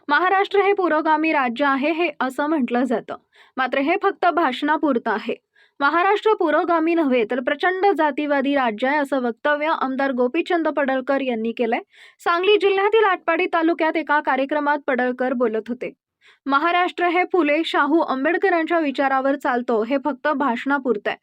महाराष्ट्र हे पुरोगामी राज्य आहे हे असं म्हटलं जातं, मात्र हे फक्त भाषणापुरतं आहे। महाराष्ट्र पुरोगामी नव्हे तर प्रचंड जातीवादी राज्य आहे असं वक्तव्य आमदार गोपीचंद पडळकर यांनी केलंय। सांगली जिल्ह्यातील आटपाडी तालुक्यात एका कार्यक्रमात पडळकर बोलत होते। महाराष्ट्र हे फुले शाहू आंबेडकरांच्या विचारावर चालतो हे फक्त भाषणापुरतं आहे।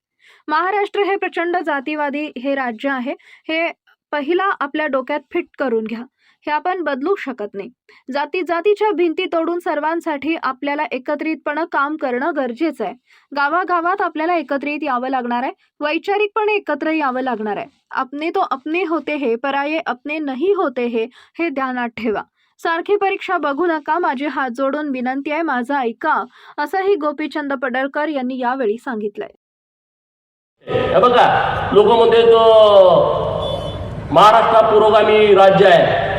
महाराष्ट्र हे प्रचंड जातीवादी हे राज्य आहे हे पहिला आपल्या डोक्यात फिट करून घ्या। हे आपण बदलू शकत नाही। जातीच्या भिंती तोडून सर्वांसाठी आपल्याला एकत्रितपणे काम करणं गरजेचं आहे। गावागावात आपल्याला एकत्रित यावं लागणार आहे, वैचारिकपणे एकत्र यावं लागणार आहे। अपने तो अपने होते हैं, पराये अपने नहीं होते हैं, हे ध्यानात ठेवा। सारखी परीक्षा बघू नका, माझे हात जोडून विनंती आहे, माझं ऐका, असंही गोपीचंद पडळकर यांनी यावेळी सांगितलंय। बघा, लोक म्हणते तो महाराष्ट्र पुरोगामी राज्य आहे,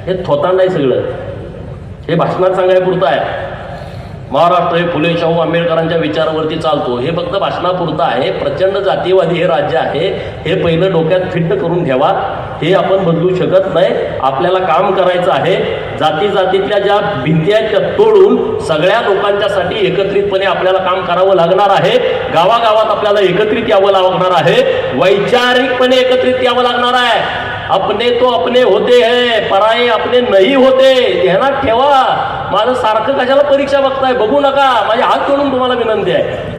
हे थोतांड आहे सगळं, हे भाषणात सांगायपुरतं आहे। महाराष्ट्र हे फुले शाहू आंबेडकरांच्या विचारावरती चालतो हे फक्त भाषणापुरतं आहे। प्रचंड जातीवादी हे राज्य आहे, हे पहिलं डोक्यात फिट करून ठेवा। हे आपण बदलू शकत नाही, आपल्याला काम करायचं आहे। जातीतल्या ज्या भिंती आहेत त्या तोडून सगळ्या लोकांच्यासाठी एकत्रितपणे आपल्याला काम करावं लागणार आहे। गावागावात आपल्याला एकत्रित यावं लागणार आहे, वैचारिकपणे एकत्रित यावं लागणार आहे। अपने तो अपने होते हैं, पराये अपने नहीं होते, ध्यानात ठेवा। माझं सारखं कशाला परीक्षा बघताय, बघू नका, माझे हात जोडून तुम्हाला विनंती आहे।